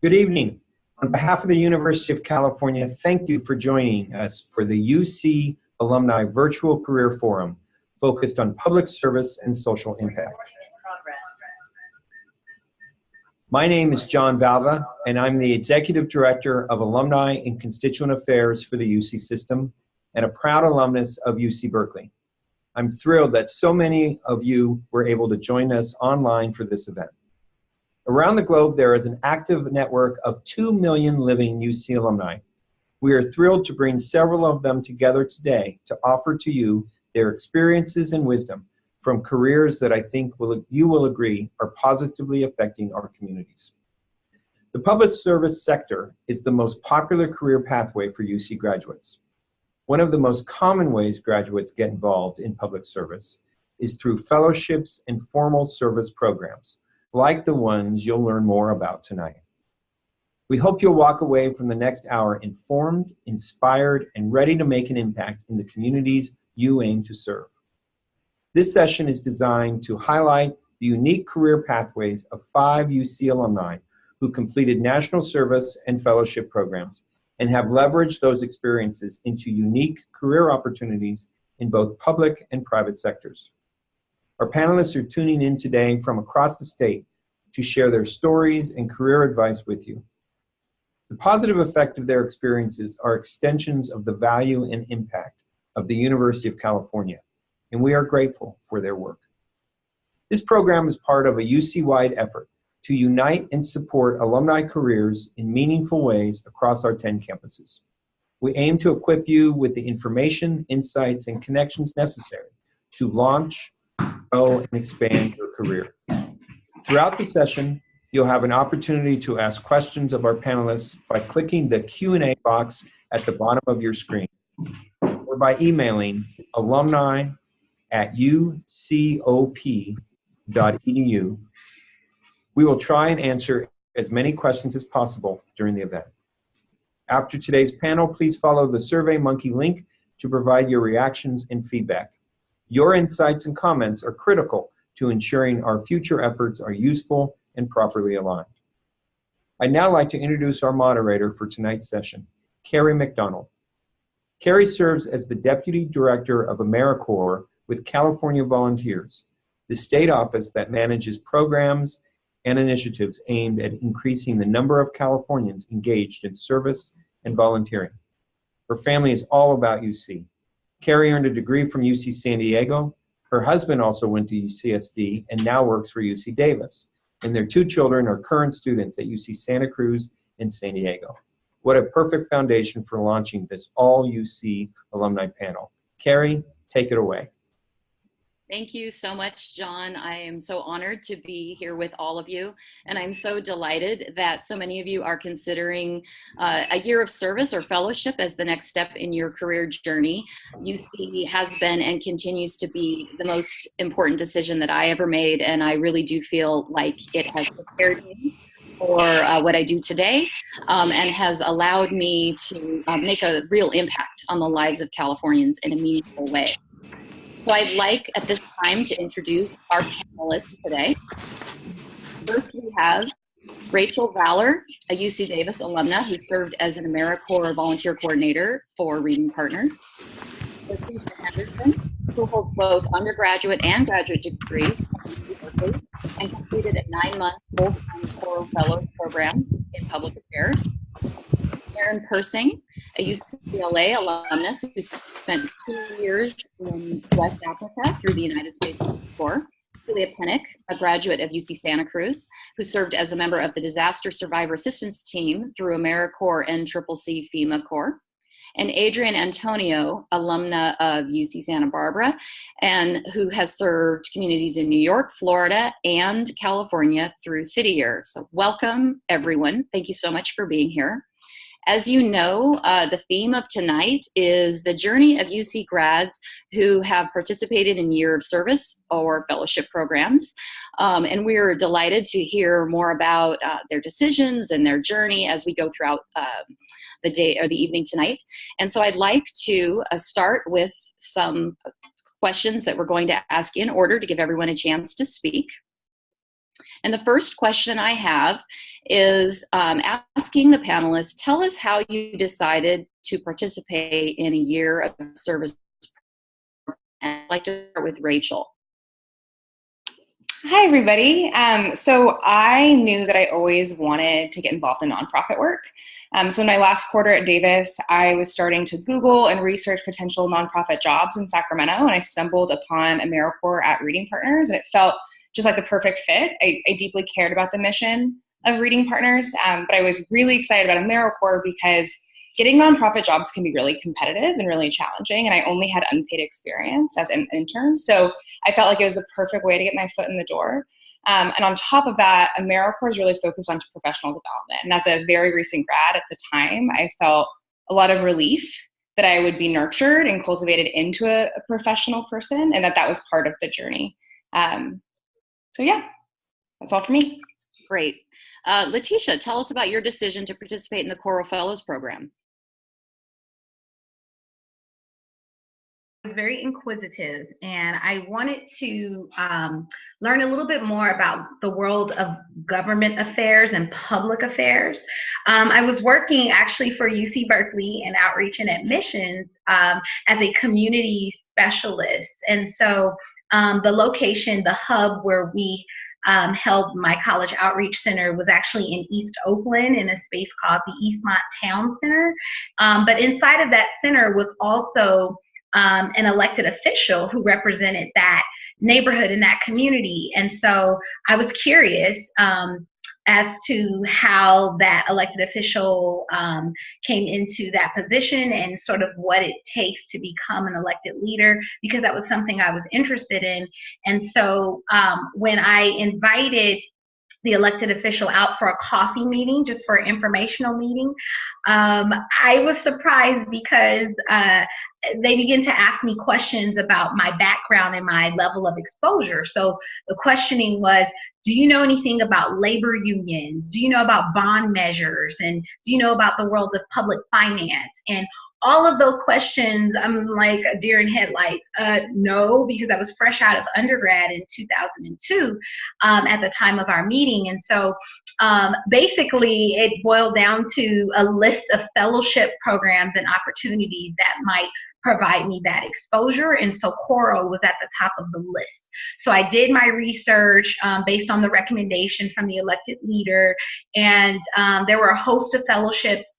Good evening. On behalf of the University of California, thank you for joining us for the UC Alumni Virtual Career Forum, focused on public service and social impact. My name is John Valva, and I'm the Executive Director of Alumni and Constituent Affairs for the UC system, and a proud alumnus of UC Berkeley. I'm thrilled that so many of you were able to join us online for this event. Around the globe, there is an active network of 2 million living UC alumni. We are thrilled to bring several of them together today to offer to you their experiences and wisdom from careers that I think you will agree are positively affecting our communities. The public service sector is the most popular career pathway for UC graduates. One of the most common ways graduates get involved in public service is through fellowships and formal service programs, like the ones you'll learn more about tonight. We hope you'll walk away from the next hour informed, inspired, and ready to make an impact in the communities you aim to serve. This session is designed to highlight the unique career pathways of 5 UC alumni who completed national service and fellowship programs and have leveraged those experiences into unique career opportunities in both public and private sectors. Our panelists are tuning in today from across the state to share their stories and career advice with you. The positive effect of their experiences are extensions of the value and impact of the University of California, and we are grateful for their work. This program is part of a UC-wide effort to unite and support alumni careers in meaningful ways across our 10 campuses. We aim to equip you with the information, insights, and connections necessary to launch, grow, and expand your career. Throughout the session, you'll have an opportunity to ask questions of our panelists by clicking the Q&A box at the bottom of your screen, or by emailing alumni@ucop.edu. We will try and answer as many questions as possible during the event. After today's panel, please follow the SurveyMonkey link to provide your reactions and feedback. Your insights and comments are critical to ensuring our future efforts are useful and properly aligned. I'd now like to introduce our moderator for tonight's session, Carrie McDonald. Carrie serves as the Deputy Director of Americorps with California Volunteers, the state office that manages programs and initiatives aimed at increasing the number of Californians engaged in service and volunteering. Her family is all about UC. Carrie earned a degree from UC San Diego. Her husband also went to UCSD and now works for UC Davis. And their 2 children are current students at UC Santa Cruz and San Diego. What a perfect foundation for launching this all UC alumni panel. Carrie, take it away. Thank you so much, John. I am so honored to be here with all of you, and I'm so delighted that so many of you are considering a year of service or fellowship as the next step in your career journey. UC has been and continues to be the most important decision that I ever made, and I really do feel like it has prepared me for what I do today and has allowed me to make a real impact on the lives of Californians in a meaningful way. So I'd like at this time to introduce our panelists today. First, we have Rachel Fowler, a UC Davis alumna who served as an Americorps volunteer coordinator for Reading Partners. Latisha Henderson, who holds both undergraduate and graduate degrees from UC Berkeley and completed a 9-month full-time Koro Fellows program in public affairs. Aaron Persing, a UCLA alumnus who spent 2 years in West Africa through the United States Corps. Julia Pennick, a graduate of UC Santa Cruz, who served as a member of the Disaster Survivor Assistance Team through Americorps and CCC FEMA Corps. And Adrian Antonio, alumna of UC Santa Barbara, and who has served communities in New York, Florida, and California through City Year. So welcome, everyone. Thank you so much for being here. As you know, the theme of tonight is the journey of UC grads who have participated in year of service or fellowship programs. And we're delighted to hear more about their decisions and their journey as we go throughout the day or the evening tonight. And so I'd like to start with some questions that we're going to ask in order to give everyone a chance to speak. And the first question I have is asking the panelists, tell us how you decided to participate in a year of service. And I'd like to start with Rachel. Hi, everybody. So I knew that I always wanted to get involved in nonprofit work. So in my last quarter at Davis, I was starting to Google and research potential nonprofit jobs in Sacramento, and I stumbled upon Americorps at Reading Partners, and it felt just like the perfect fit. I deeply cared about the mission of Reading Partners, but I was really excited about Americorps because getting nonprofit jobs can be really competitive and really challenging, and I only had unpaid experience as an intern, so I felt like it was the perfect way to get my foot in the door. And on top of that, Americorps is really focused on professional development, and as a very recent grad at the time, I felt a lot of relief that I would be nurtured and cultivated into a professional person, and that was part of the journey. So yeah, that's all for me. Great. Latisha, tell us about your decision to participate in the Koro Fellows Program. I was very inquisitive, and I wanted to learn a little bit more about the world of government affairs and public affairs. I was working actually for UC Berkeley in outreach and admissions as a community specialist, and so the location, the hub where we held my college outreach center was actually in East Oakland in a space called the Eastmont Town Center. But inside of that center was also an elected official who represented that neighborhood and that community. And so I was curious as to how that elected official came into that position and sort of what it takes to become an elected leader, because that was something I was interested in. And so when I invited the elected official out for a coffee meeting, just for an informational meeting, I was surprised because they began to ask me questions about my background and my level of exposure. So the questioning was, do you know anything about labor unions? Do you know about bond measures? And do you know about the world of public finance? And all of those questions, I'm like a deer in headlights. No, because I was fresh out of undergrad in 2002 at the time of our meeting. And so basically it boiled down to a list of fellowship programs and opportunities that might provide me that exposure. And so Koro was at the top of the list. So I did my research based on the recommendation from the elected leader. And there were a host of fellowships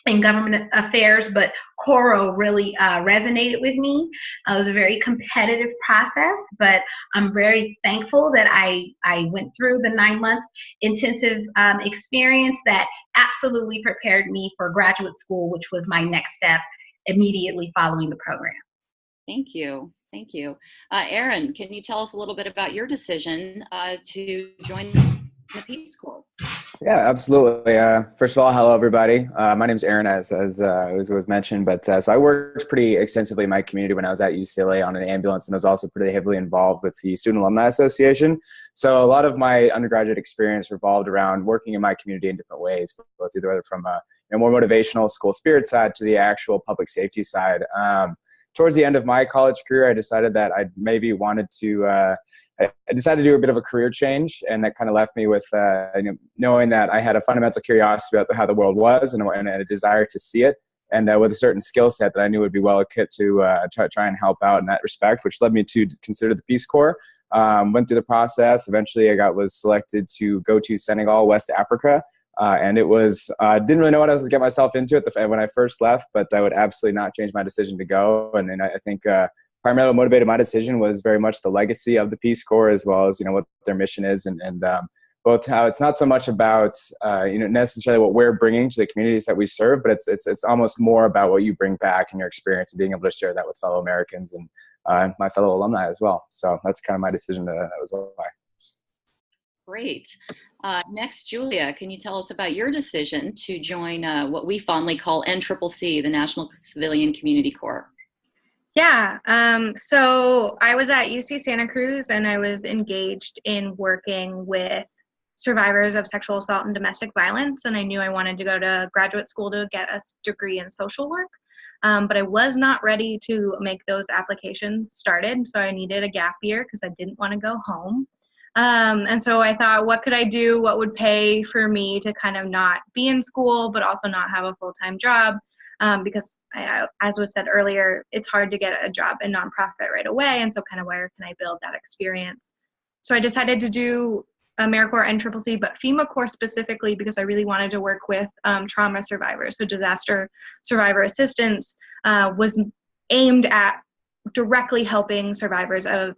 in government affairs, but Koro really resonated with me. It was a very competitive process, but I'm very thankful that I went through the 9-month intensive experience that absolutely prepared me for graduate school, which was my next step immediately following the program. Thank you. Thank you. Erin, can you tell us a little bit about your decision to join the Peace Corps? Yeah, absolutely. First of all, hello, everybody. My name is Aaron, as was mentioned, but so I worked pretty extensively in my community when I was at UCLA on an ambulance, and I was also pretty heavily involved with the Student Alumni Association. So a lot of my undergraduate experience revolved around working in my community in different ways, both either from a more motivational school spirit side to the actual public safety side. Towards the end of my college career, I decided that I maybe wanted to I decided to do a bit of a career change, and that kind of left me with knowing that I had a fundamental curiosity about how the world was and a desire to see it, and with a certain skill set that I knew would be well equipped to try and help out in that respect, which led me to consider the Peace Corps. Went through the process. Eventually, I was selected to go to Senegal, West Africa. And it was, didn't really know what I was to get myself into when I first left, but that would absolutely not change my decision to go. And I think primarily what motivated my decision was very much the legacy of the Peace Corps, as well as, what their mission is, and both how it's not so much about, necessarily what we're bringing to the communities that we serve, but it's almost more about what you bring back in your experience and being able to share that with fellow Americans and my fellow alumni as well. So that's kind of my decision. That was why. Great. Next, Julia, can you tell us about your decision to join what we fondly call NCCC, the National Civilian Community Corps? Yeah, so I was at UC Santa Cruz, and I was engaged in working with survivors of sexual assault and domestic violence, and I knew I wanted to go to graduate school to get a degree in social work, but I was not ready to make those applications started, so I needed a gap year because I didn't want to go home. And so I thought, what could I do? What would pay for me to kind of not be in school, but also not have a full-time job? Because as was said earlier, it's hard to get a job in nonprofit right away. And so kind of where can I build that experience? So I decided to do Americorps and CCC, but FEMA Corps specifically because I really wanted to work with trauma survivors. So disaster survivor assistance was aimed at directly helping survivors of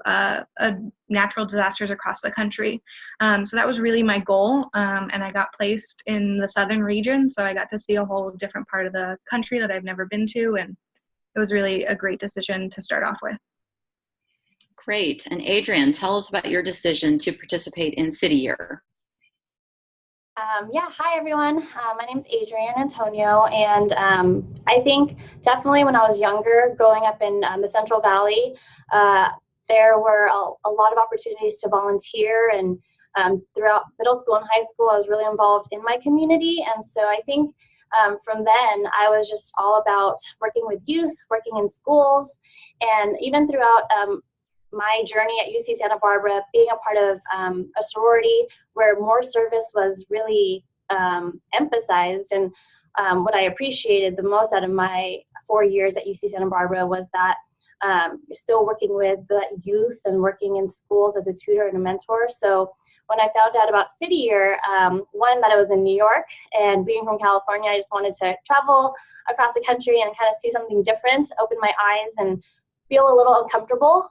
natural disasters across the country. So that was really my goal, and I got placed in the southern region, so I got to see a whole different part of the country that I've never been to, and it was really a great decision to start off with. Great. And Adrian, tell us about your decision to participate in City Year. Yeah, hi everyone. My name is Adrienne Antonio, and I think definitely when I was younger, growing up in the Central Valley, there were a lot of opportunities to volunteer, and throughout middle school and high school, I was really involved in my community, and so I think from then, I was just all about working with youth, working in schools, and even throughout my journey at UC Santa Barbara, being a part of a sorority where more service was really emphasized. And what I appreciated the most out of my 4 years at UC Santa Barbara was that you're still working with the youth and working in schools as a tutor and a mentor. So when I found out about City Year, one, that I was in New York, and being from California, I just wanted to travel across the country and kind of see something different, open my eyes, and feel a little uncomfortable.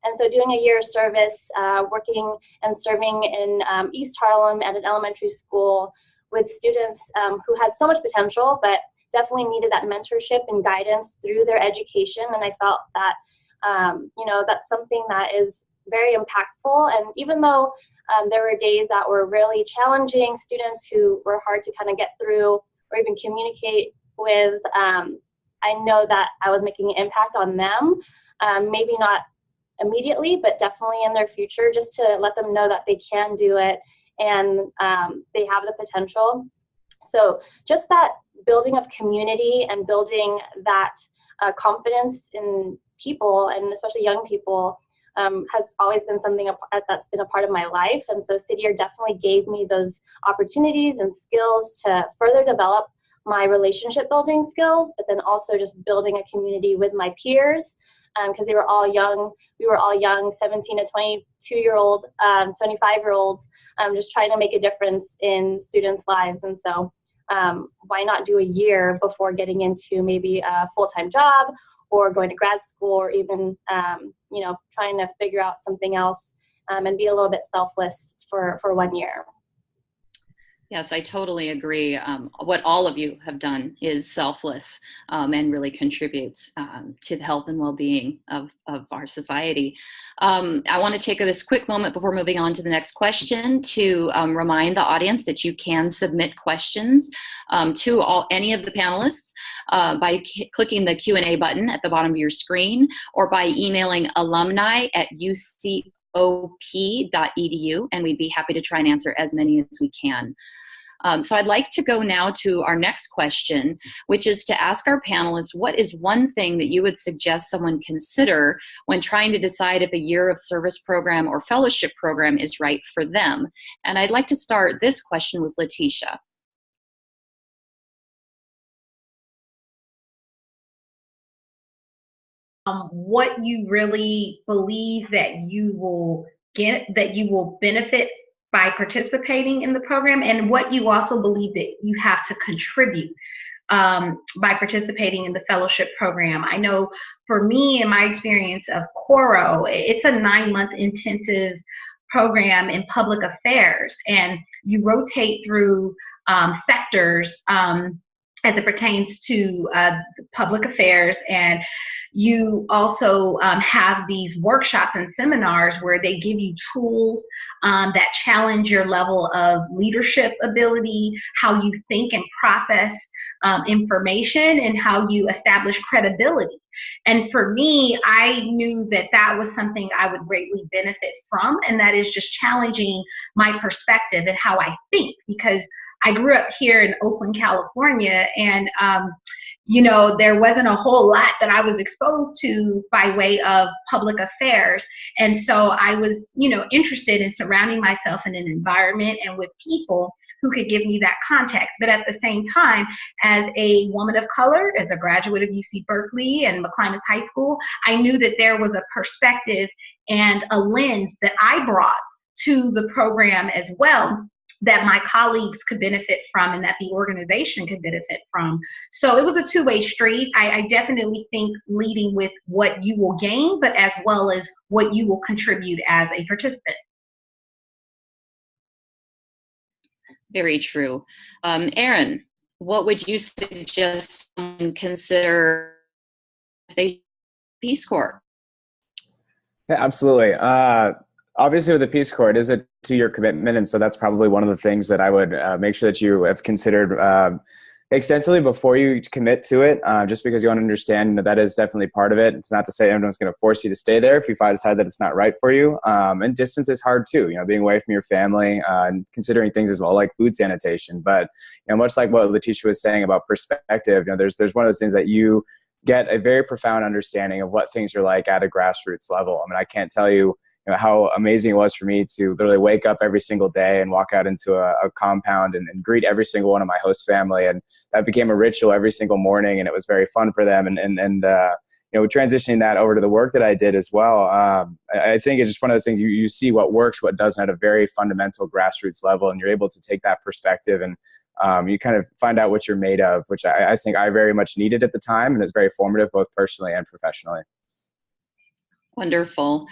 And so doing a year of service, working and serving in East Harlem at an elementary school with students who had so much potential, but definitely needed that mentorship and guidance through their education. And I felt that, that's something that is very impactful. And even though there were days that were really challenging, students who were hard to kind of get through or even communicate with, I know that I was making an impact on them, maybe not immediately, but definitely in their future, just to let them know that they can do it and they have the potential. So just that building of community and building that confidence in people, and especially young people, has always been something that's been a part of my life. And so City Year definitely gave me those opportunities and skills to further develop my relationship building skills, but then also just building a community with my peers, because they were all young. We were all young, 17 to 22-year-old, 25-year-olds, just trying to make a difference in students' lives. And so why not do a year before getting into maybe a full-time job or going to grad school, or even, trying to figure out something else and be a little bit selfless for 1 year. Yes, I totally agree. What all of you have done is selfless and really contributes to the health and well-being of our society. I want to take this quick moment before moving on to the next question to remind the audience that you can submit questions to any of the panelists by clicking the Q&A button at the bottom of your screen, or by emailing alumni@ucop.edu, and we'd be happy to try and answer as many as we can. So I'd like to go now to our next question, which is to ask our panelists, what is one thing that you would suggest someone consider when trying to decide if a year of service program or fellowship program is right for them? And I'd like to start this question with Latisha. What you really believe that you will get, that you will benefit by participating in the program, and what you also believe that you have to contribute by participating in the fellowship program. I know for me, in my experience of Koro, it's a 9-month intensive program in public affairs, and you rotate through sectors as it pertains to public affairs, and you also have these workshops and seminars where they give you tools that challenge your level of leadership ability, how you think and process information, and how you establish credibility. And for me, I knew that that was something I would greatly benefit from, and that is just challenging my perspective and how I think, because I grew up here in Oakland, California, and there wasn't a whole lot that I was exposed to by way of public affairs. And so I was, interested in surrounding myself in an environment and with people who could give me that context. But at the same time, as a woman of color, as a graduate of UC Berkeley and McClymonds High School, I knew that there was a perspective and a lens that I brought to the program as well, that my colleagues could benefit from and that the organization could benefit from. So it was a two-way street. I definitely think leading with what you will gain, but as well as what you will contribute as a participant. Very true. Erin, what would you suggest someone consider if they Peace Corps? Yeah, absolutely. Obviously, with the Peace Corps, it is a 2-year commitment, and so that's probably one of the things that I would make sure that you have considered extensively before you commit to it, just because you want to understand that is definitely part of it. It's not to say everyone's going to force you to stay there if you decide that it's not right for you. And distance is hard too, being away from your family and considering things as well, like food sanitation. But much like what Latisha was saying about perspective, there's one of those things that you get a very profound understanding of what things are like at a grassroots level. I mean, I can't tell you how amazing it was for me to literally wake up every single day and walk out into a compound and greet every single one of my host family. And that became a ritual every single morning, and it was very fun for them. And transitioning that over to the work that I did as well, I think it's just one of those things you see what works, what doesn't at a very fundamental grassroots level, and you're able to take that perspective and you kind of find out what you're made of, which I think I very much needed at the time, and it's very formative both personally and professionally. Wonderful.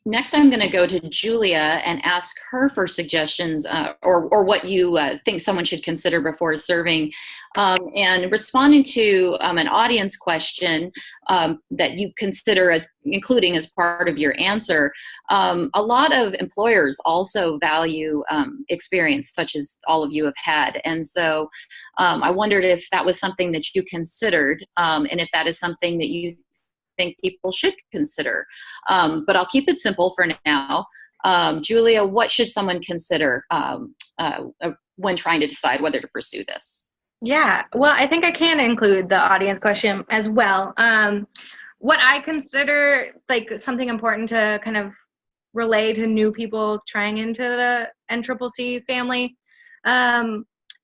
Next, I'm going to go to Julia and ask her for suggestions or what you think someone should consider before serving. And responding to an audience question that you consider as including as part of your answer, a lot of employers also value experience such as all of you have had. And so I wondered if that was something that you considered and if that is something that you think people should consider. But I'll keep it simple for now. Julia, what should someone consider when trying to decide whether to pursue this? Yeah, well, I think I can include the audience question as well. What I consider like something important to kind of relay to new people trying into the NCCC family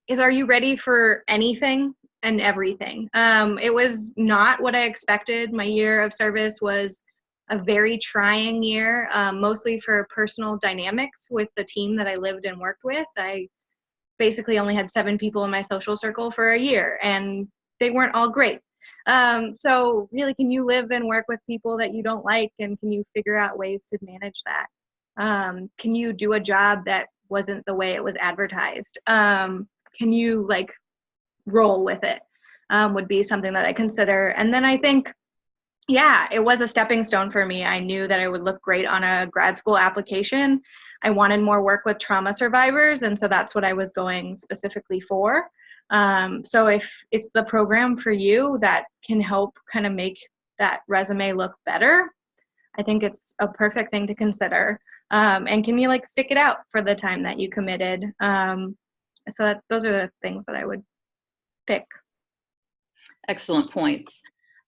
is, are you ready for anything and everything? It was not what I expected. My year of service was a very trying year, mostly for personal dynamics with the team that I lived and worked with. I basically only had 7 people in my social circle for a year, and they weren't all great. So really, can you live and work with people that you don't like, and can you figure out ways to manage that? Can you do a job that wasn't the way it was advertised? Can you roll with it? Would be something that I consider. And then I think, yeah, it was a stepping stone for me. I knew that I would look great on a grad school application. I wanted more work with trauma survivors, and so that's what I was going specifically for. So if it's the program for you that can help kind of make that resume look better, I think it's a perfect thing to consider. And can you stick it out for the time that you committed? So those are the things that I would pick. Excellent points.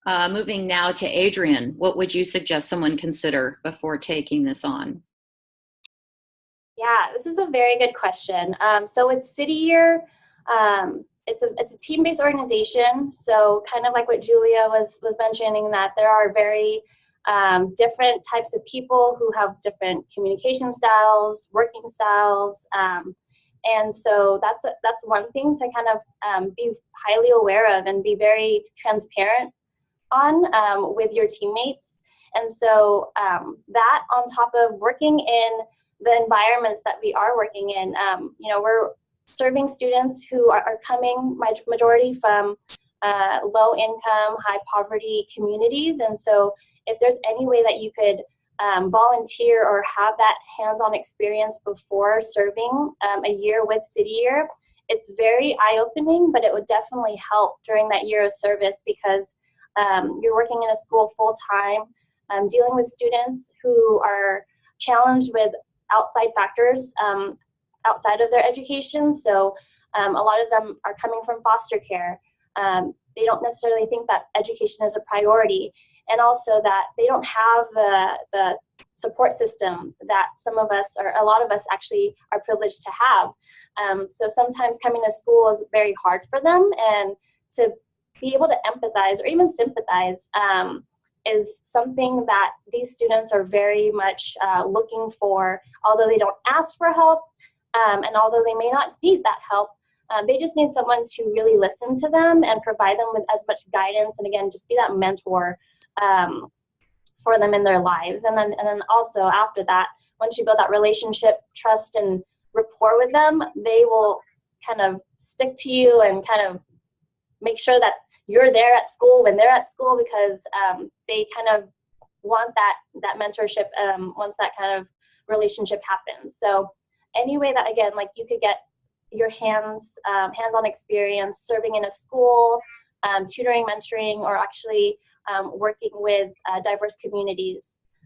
Moving now to Adrian, what would you suggest someone consider before taking this on? Yeah, this is a very good question. So with City Year, it's a team-based organization. So kind of like what Julia was mentioning, that there are very different types of people who have different communication styles, working styles. And so that's one thing to kind of be highly aware of and be very transparent on with your teammates. And so that on top of working in the environments that we are working in, we're serving students who are coming, majority from low income, high poverty communities. And so if there's any way that you could volunteer or have that hands-on experience before serving a year with City Year, it's very eye-opening, but it would definitely help during that year of service because you're working in a school full-time, dealing with students who are challenged with outside factors outside of their education. So a lot of them are coming from foster care. They don't necessarily think that education is a priority, and also that they don't have the support system that some of us, or a lot of us actually are privileged to have. So sometimes coming to school is very hard for them, and to be able to empathize or even sympathize is something that these students are very much looking for, although they don't ask for help, and although they may not need that help. They just need someone to really listen to them and provide them with as much guidance, and again, just be that mentor for them in their lives. And then also after that, once you build that relationship, trust, and rapport with them, they will kind of stick to you and kind of make sure that you're there at school when they're at school, because they kind of want that mentorship once that kind of relationship happens. So any way that, again, like you could get your hands-on experience serving in a school, tutoring, mentoring, or actually working with diverse communities,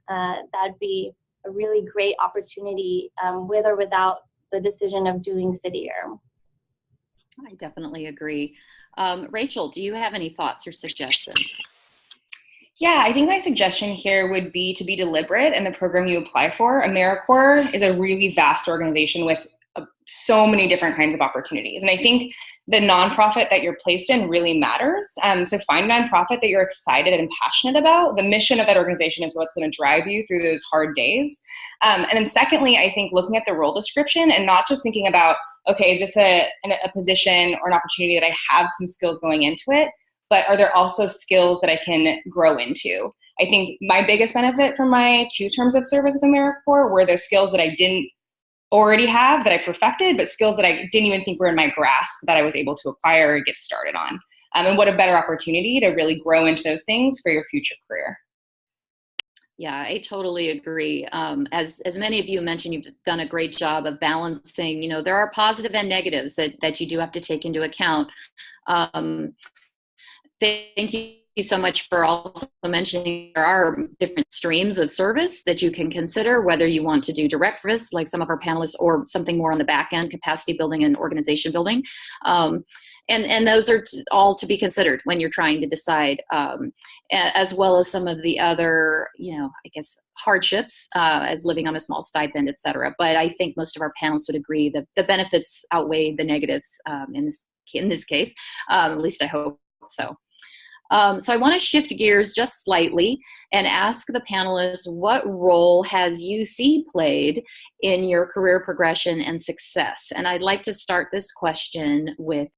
that'd be a really great opportunity with or without the decision of doing city year. I definitely agree. Rachel, do you have any thoughts or suggestions? Yeah, I think my suggestion here would be to be deliberate in the program you apply for. Americorps is a really vast organization with so many different kinds of opportunities. And I think the nonprofit that you're placed in really matters. So find a nonprofit that you're excited and passionate about. The mission of that organization is what's going to drive you through those hard days. And then secondly, I think looking at the role description and not just thinking about, okay, is this a position or an opportunity that I have some skills going into it, but are there also skills that I can grow into? I think my biggest benefit from my 2 terms of service with AmeriCorps were the skills that I didn't already have, that I perfected, but skills that I didn't even think were in my grasp that I was able to acquire and get started on. And what a better opportunity to really grow into those things for your future career. Yeah, I totally agree. As many of you mentioned, you've done a great job of balancing, there are positive and negatives that you do have to take into account. Thank you so much for also mentioning there are different streams of service that you can consider, whether you want to do direct service like some of our panelists, or something more on the back end, capacity building and organization building. And those are all to be considered when you're trying to decide, as well as some of the other, I guess, hardships, as living on a small stipend, etc. But I think most of our panelists would agree that the benefits outweigh the negatives in this case. At least I hope so. So I want to shift gears just slightly and ask the panelists, what role has UC played in your career progression and success? And I'd like to start this question with.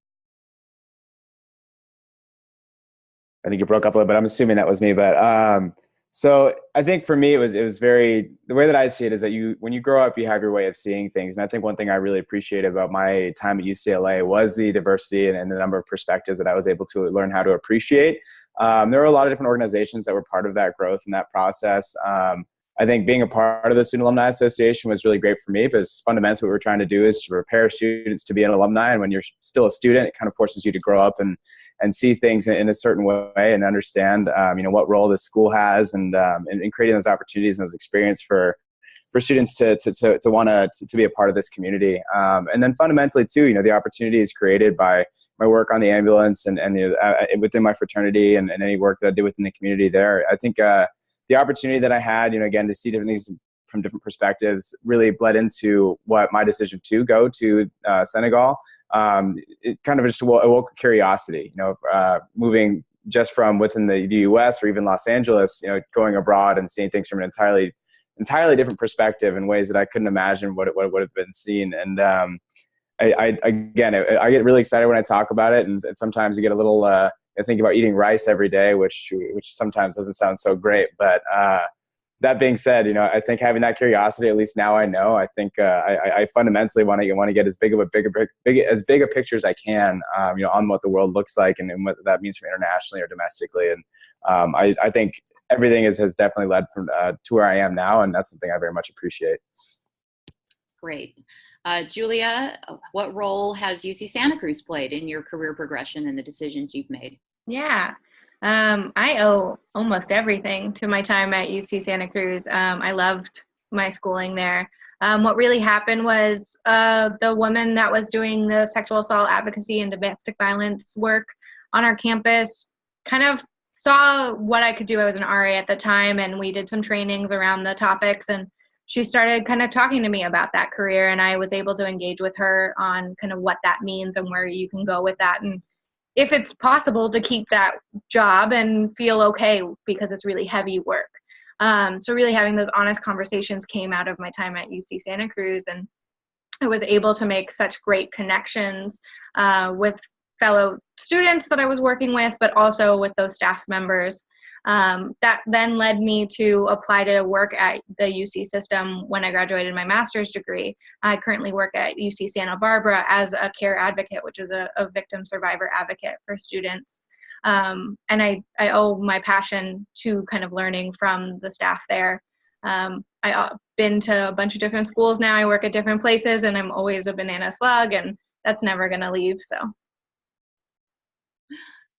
I think you broke up a little bit. I'm assuming that was me, but so I think for me, it was very, the way that I see it is that when you grow up, you have your way of seeing things. And I think one thing I really appreciated about my time at UCLA was the diversity and the number of perspectives that I was able to learn how to appreciate. There were a lot of different organizations that were part of that growth and that process. I think being a part of the Student Alumni Association was really great for me, because fundamentally what we're trying to do is to prepare students to be an alumni. And when you're still a student, it kind of forces you to grow up and see things in a certain way and understand, what role the school has, and creating those opportunities and those experiences for students to want to be a part of this community. And then fundamentally too, the opportunity is created by my work on the ambulance and within my fraternity and any work that I did within the community there. I think the opportunity that I had, again, to see different things from different perspectives really bled into what my decision to go to Senegal. It kind of just awoke curiosity, moving just from within the U.S. or even Los Angeles, going abroad and seeing things from an entirely different perspective in ways that I couldn't imagine what it would have been seen. And I get really excited when I talk about it, and sometimes you get a little I think about eating rice every day, which sometimes doesn't sound so great. But that being said, I think having that curiosity, at least now I know, I think I fundamentally want to get as big a picture as I can, on what the world looks like and what that means for internationally or domestically. And I think everything has definitely led to where I am now, and that's something I very much appreciate. Great. Julia, what role has UC Santa Cruz played in your career progression and the decisions you've made? Yeah, I owe almost everything to my time at UC Santa Cruz. I loved my schooling there. What really happened was the woman that was doing the sexual assault advocacy and domestic violence work on our campus, kind of saw what I could do. I was an RA at the time, and we did some trainings around the topics, and she started kind of talking to me about that career, and I was able to engage with her on kind of what that means and where you can go with that, and if it's possible to keep that job and feel okay because it's really heavy work. So really having those honest conversations came out of my time at UC Santa Cruz, and I was able to make such great connections with fellow students that I was working with, but also with those staff members. That then led me to apply to work at the UC system when I graduated my master's degree. I currently work at UC Santa Barbara as a care advocate, which is a victim survivor advocate for students. And I owe my passion to kind of learning from the staff there. I've been to a bunch of different schools now. I work at different places, and I'm always a banana slug, and that's never going to leave. So.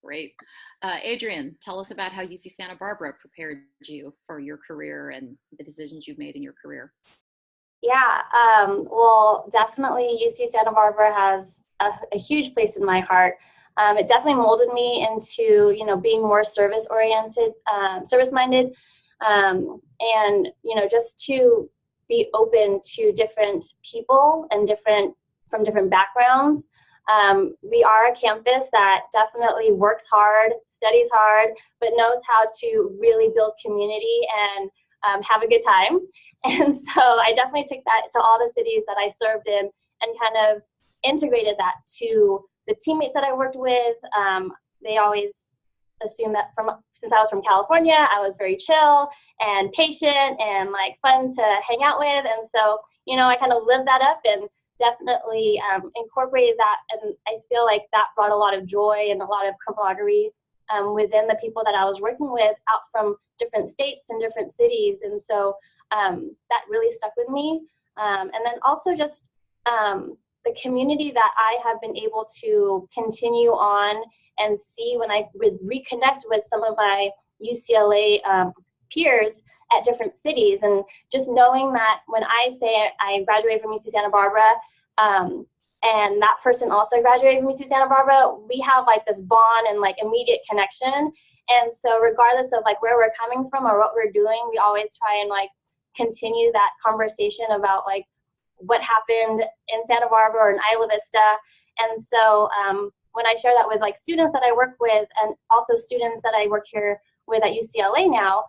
Great. Adrian, tell us about how UC Santa Barbara prepared you for your career and the decisions you've made in your career. Yeah, well, definitely UC Santa Barbara has a huge place in my heart. It definitely molded me into, you know, being more service-oriented, service-minded, and, you know, just to be open to different people and from different backgrounds. We are a campus that definitely works hard, studies hard, but knows how to really build community and have a good time. And so I definitely took that to all the cities that I served in and kind of integrated that to the teammates that I worked with. They always assumed that since I was from California, I was very chill and patient and like fun to hang out with. And so, you know, I kind of lived that up and definitely incorporated that, and I feel like that brought a lot of joy and a lot of camaraderie within the people that I was working with out from different states and different cities, and so that really stuck with me. And then also just the community that I have been able to continue on and see when I would reconnect with some of my UCLA peers at different cities, and just knowing that when I say I graduated from UC Santa Barbara and that person also graduated from UC Santa Barbara, we have like this bond and like immediate connection. And so regardless of like where we're coming from or what we're doing, we always try and like continue that conversation about like what happened in Santa Barbara or in Isla Vista. And so when I share that with like students that I work with and also students that I work here with at UCLA now,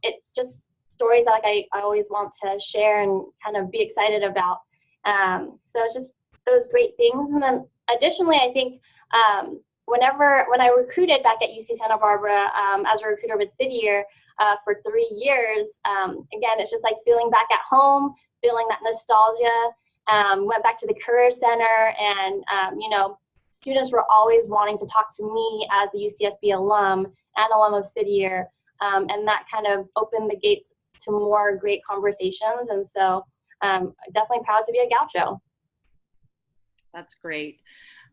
it's just stories that like I always want to share and kind of be excited about. So it's just those great things. And then additionally, I think when I recruited back at UC Santa Barbara as a recruiter with Citier for 3 years, again, it's just like feeling back at home, feeling that nostalgia, went back to the Career Center, and you know, students were always wanting to talk to me as a UCSB alum and alum of Citier. And that kind of opened the gates to more great conversations. And so definitely proud to be a gaucho. That's great.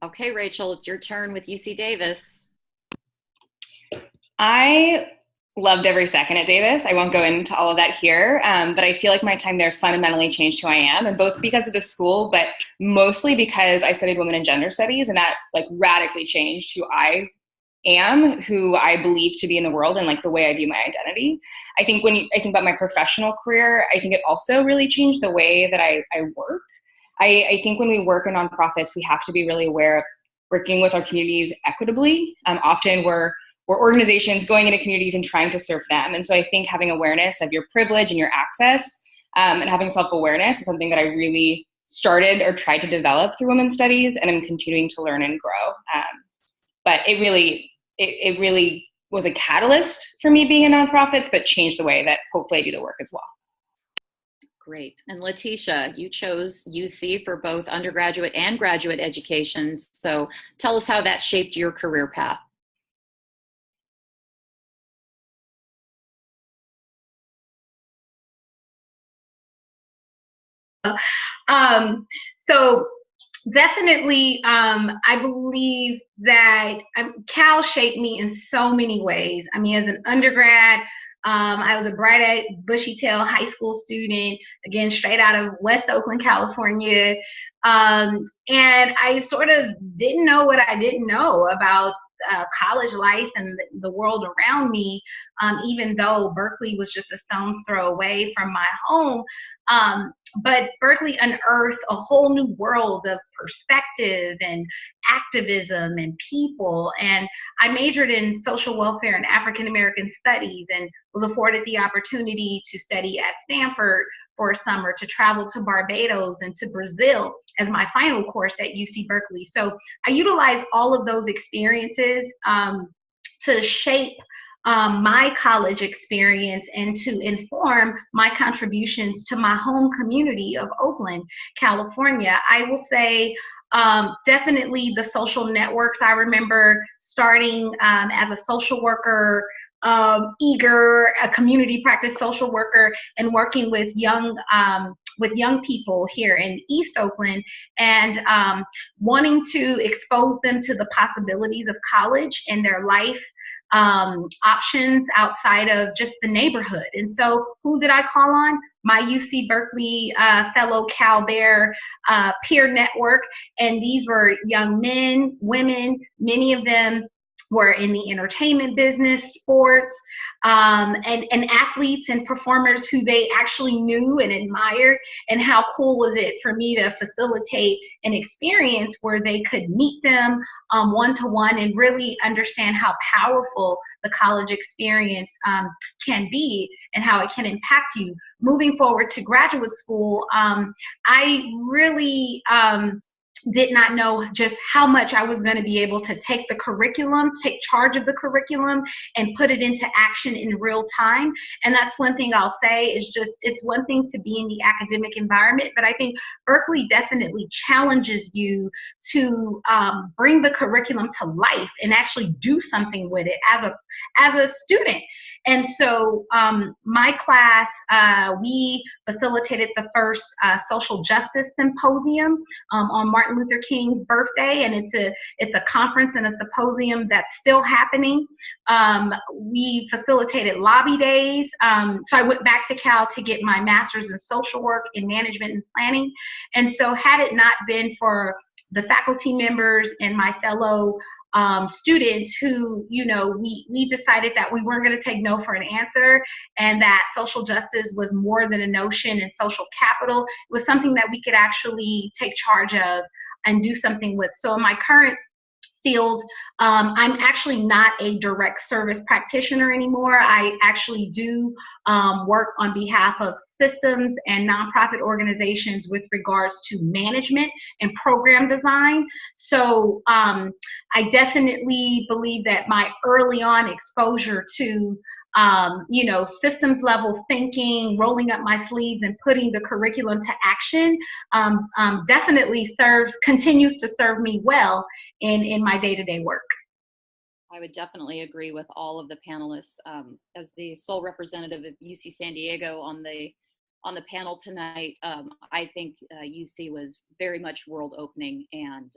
Okay, Rachel, it's your turn with UC Davis. I loved every second at Davis. I won't go into all of that here, but I feel like my time there fundamentally changed who I am, and both because of the school, but mostly because I studied women and gender studies, and that like radically changed who I am, who I believe to be in the world, and like the way I view my identity. I think when I think about my professional career, I think it also really changed the way that I work. I think when we work in nonprofits, we have to be really aware of working with our communities equitably. Often we're organizations going into communities and trying to serve them. And so I think having awareness of your privilege and your access and having self-awareness is something that I really started or tried to develop through women's studies, and I'm continuing to learn and grow. But it really was a catalyst for me being in nonprofits, but changed the way that hopefully I do the work as well. Great. And Latisha, you chose UC for both undergraduate and graduate education. So tell us how that shaped your career path. So definitely, I believe that Cal shaped me in so many ways. I mean, as an undergrad, I was a bright-eyed, bushy-tailed high school student, again, straight out of West Oakland, California. And I sort of didn't know what I didn't know about college life and the world around me, even though Berkeley was just a stone's throw away from my home. But Berkeley unearthed a whole new world of perspective and activism and people. And I majored in social welfare and African American studies and was afforded the opportunity to study at Stanford for a summer, to travel to Barbados and to Brazil as my final course at UC Berkeley. So I utilized all of those experiences to shape my college experience and to inform my contributions to my home community of Oakland, California. I will say definitely the social networks. I remember starting as a social worker, a community practice social worker, and working with young people here in East Oakland, and wanting to expose them to the possibilities of college and their life options outside of just the neighborhood. And so who did I call on? My UC Berkeley fellow Cal Bear peer network. And these were young men, women, many of them were in the entertainment business, sports, and athletes and performers who they actually knew and admired. And how cool was it for me to facilitate an experience where they could meet them one-to-one and really understand how powerful the college experience can be and how it can impact you. Moving forward to graduate school, I really did not know just how much I was going to be able to take the curriculum, take charge of the curriculum, and put it into action in real time. And that's one thing I'll say is just, it's one thing to be in the academic environment, but I think Berkeley definitely challenges you to bring the curriculum to life and actually do something with it as a student. And so my class, we facilitated the first social justice symposium on Martin Luther King's birthday, and it's a conference and a symposium that's still happening. We facilitated lobby days. So I went back to Cal to get my master's in social work in management and planning. And so had it not been for the faculty members and my fellow students who, you know, we decided that we weren't going to take no for an answer, and that social justice was more than a notion, and social capital was something that we could actually take charge of and do something with. So in my current field, I'm actually not a direct service practitioner anymore. I actually do work on behalf of systems and nonprofit organizations with regards to management and program design. So I definitely believe that my early on exposure to systems level thinking, rolling up my sleeves and putting the curriculum to action definitely continues to serve me well in my day-to-day work. I would definitely agree with all of the panelists. As the sole representative of UC San Diego on the panel tonight, I think UC was very much world opening, and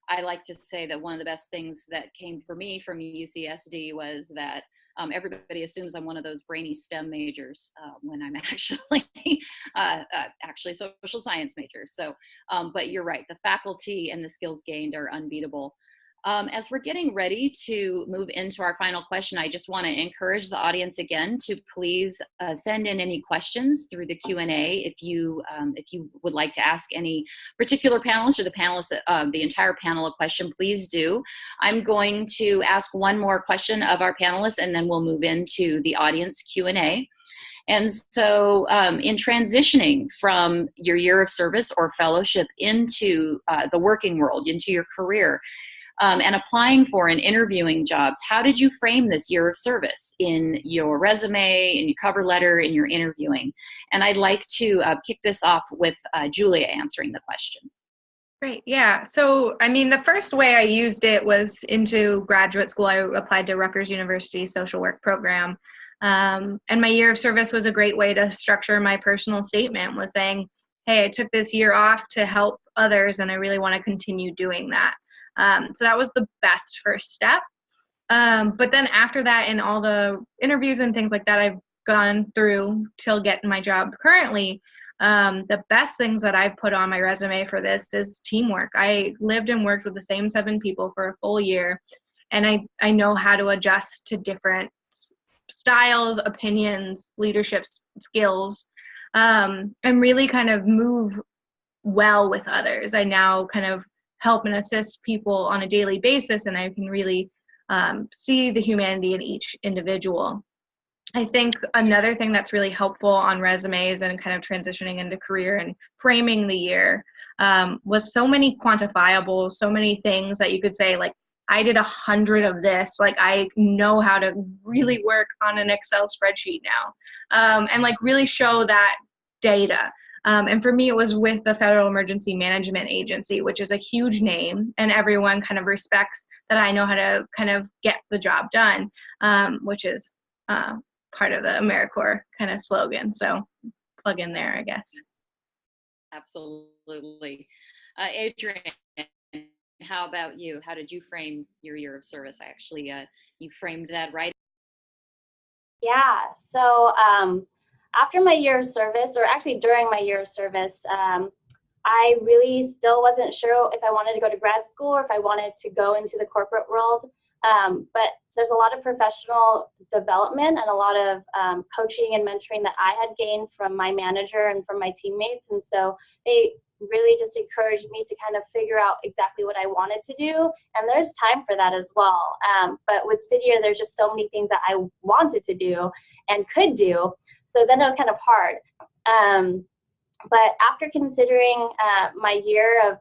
I like to say that one of the best things that came for me from UCSD was that everybody assumes I'm one of those brainy STEM majors when I'm actually social science major. So, but you're right, the faculty and the skills gained are unbeatable. As we're getting ready to move into our final question, I just want to encourage the audience again to please send in any questions through the Q&A if you would like to ask any particular panelist or the panelists, the entire panel a question, please do. I'm going to ask one more question of our panelists, and then we'll move into the audience Q&A. And so in transitioning from your year of service or fellowship into the working world, into your career, and applying for and interviewing jobs, how did you frame this year of service in your resume, in your cover letter, in your interviewing? And I'd like to kick this off with Julia answering the question. Great, yeah. So, I mean, the first way I used it was into graduate school. I applied to Rutgers University social work program. And my year of service was a great way to structure my personal statement, was saying, hey, I took this year off to help others, and I really want to continue doing that. So that was the best first step. But then after that, in all the interviews and things like that I've gone through till getting my job currently, The best things that I've put on my resume for this is teamwork. I lived and worked with the same 7 people for a full year, and I know how to adjust to different styles, opinions, leadership skills, and really kind of move well with others. I now kind of help and assist people on a daily basis, and I can really see the humanity in each individual. I think another thing that's really helpful on resumes and kind of transitioning into career and framing the year was so many quantifiables, so many things that you could say, like, I did 100 of this. Like, I know how to really work on an Excel spreadsheet now, and like really show that data. And for me, it was with the Federal Emergency Management Agency, which is a huge name, and everyone kind of respects that I know how to kind of get the job done, which is part of the Americorps kind of slogan. So plug in there, I guess. Absolutely. Adrian, how about you? How did you frame your year of service? Actually, you framed that right. Yeah, so after my year of service, or actually during my year of service, I really still wasn't sure if I wanted to go to grad school or if I wanted to go into the corporate world. But there's a lot of professional development and a lot of coaching and mentoring that I had gained from my manager and from my teammates. And so they really just encouraged me to kind of figure out exactly what I wanted to do. And there's time for that as well. But with City Year, there's just so many things that I wanted to do and could do. So then it was kind of hard. But after considering my year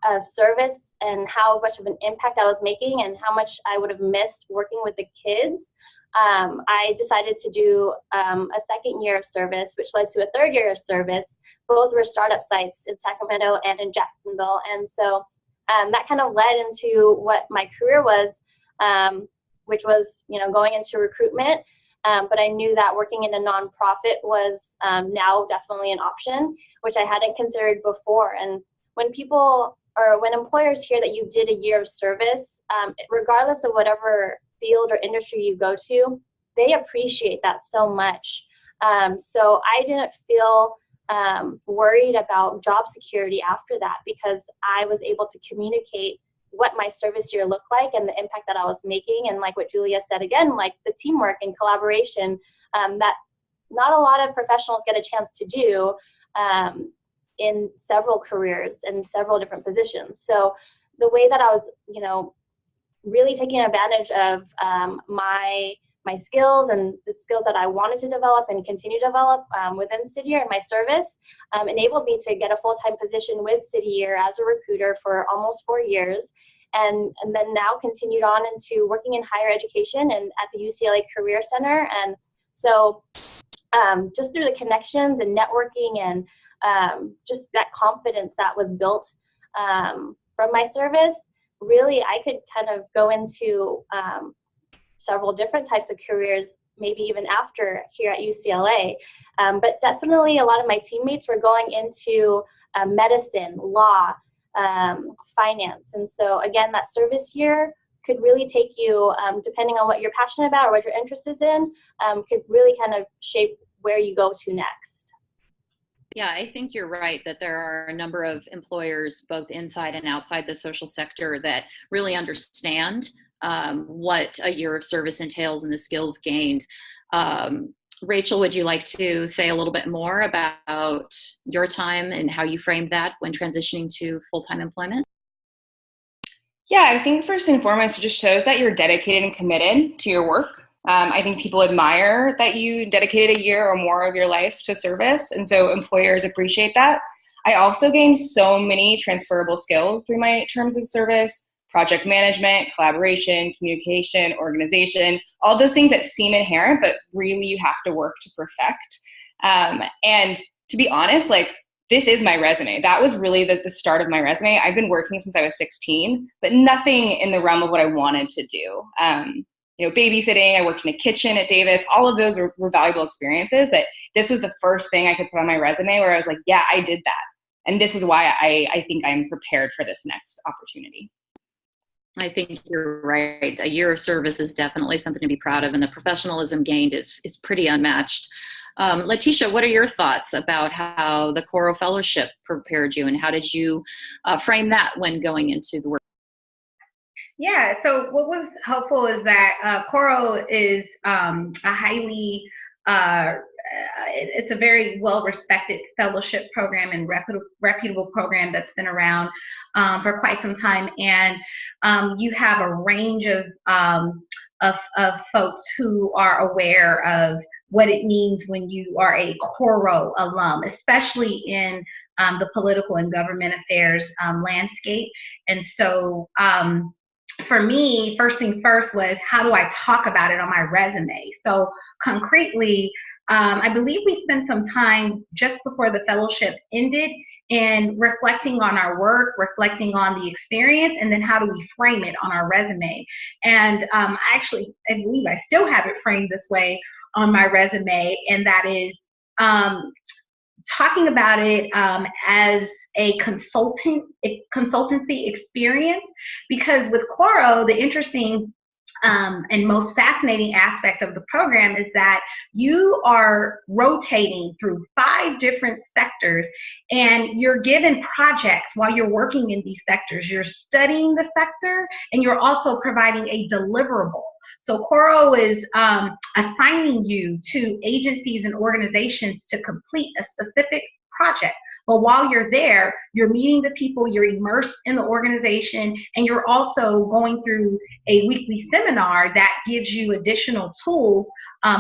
of service and how much of an impact I was making and how much I would have missed working with the kids, I decided to do a second year of service, which led to a third year of service. Both were startup sites in Sacramento and in Jacksonville. And so that kind of led into what my career was, which was, going into recruitment. But I knew that working in a nonprofit was now definitely an option, which I hadn't considered before. And when people or when employers hear that you did a year of service, regardless of whatever field or industry you go to, they appreciate that so much. So I didn't feel worried about job security after that, because I was able to communicate what my service year looked like and the impact that I was making. And like what Julia said again, like the teamwork and collaboration that not a lot of professionals get a chance to do in several careers and several different positions. So the way that I was, really taking advantage of my skills and the skills that I wanted to develop and continue to develop within City Year and my service enabled me to get a full-time position with City Year as a recruiter for almost 4 years, and then now continued on into working in higher education and at the UCLA Career Center. And so just through the connections and networking and just that confidence that was built from my service, really I could kind of go into several different types of careers, maybe even after here at UCLA. But definitely a lot of my teammates were going into medicine, law, finance. And so again, that service year could really take you, depending on what you're passionate about or what your interest is in, could really kind of shape where you go to next. Yeah, I think you're right that there are a number of employers, both inside and outside the social sector, that really understand what a year of service entails and the skills gained. Rachel, would you like to say a little bit more about your time and how you framed that when transitioning to full-time employment? Yeah, I think first and foremost, it just shows that you're dedicated and committed to your work. I think people admire that you dedicated a year or more of your life to service, and so employers appreciate that. I also gained so many transferable skills through my terms of service: project management, collaboration, communication, organization, all those things that seem inherent, but really you have to work to perfect. And to be honest, this is my resume. That was really the start of my resume. I've been working since I was 16, but nothing in the realm of what I wanted to do. Babysitting, I worked in a kitchen at Davis, all of those were valuable experiences, but this was the first thing I could put on my resume where I was like, yeah, I did that. And this is why I think I'm prepared for this next opportunity. I think you're right. A year of service is definitely something to be proud of, and the professionalism gained is pretty unmatched. Latisha, what are your thoughts about how the Koro Fellowship prepared you, and how did you frame that when going into the work? Yeah, so what was helpful is that Koro is a highly, it's a very well-respected fellowship program and reputable program that's been around for quite some time. And you have a range of folks who are aware of what it means when you are a Koro alum, especially in the political and government affairs landscape. And so, for me, first things first was, how do I talk about it on my resume? So concretely, I believe we spent some time just before the fellowship ended in reflecting on our work, reflecting on the experience, and then how do we frame it on our resume? And I believe I still have it framed this way on my resume, and that is talking about it as a consultancy experience, because with Koro, the interesting and most fascinating aspect of the program is that you are rotating through 5 different sectors, and you're given projects while you're working in these sectors. You're studying the sector, and you're also providing a deliverable. So Koro is assigning you to agencies and organizations to complete a specific project. But while you're there, you're meeting the people, you're immersed in the organization, and you're also going through a weekly seminar that gives you additional tools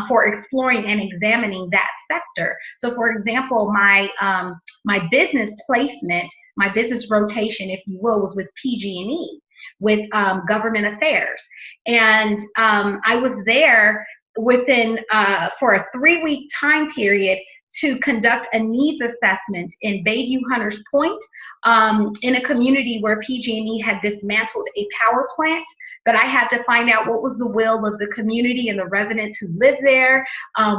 for exploring and examining that sector. So for example, my business placement, my business rotation, if you will, was with PG&E, with government affairs. And I was there for a 3-week time period to conduct a needs assessment in Bayview Hunters Point, in a community where PG&E had dismantled a power plant. But I had to find out what was the will of the community and the residents who live there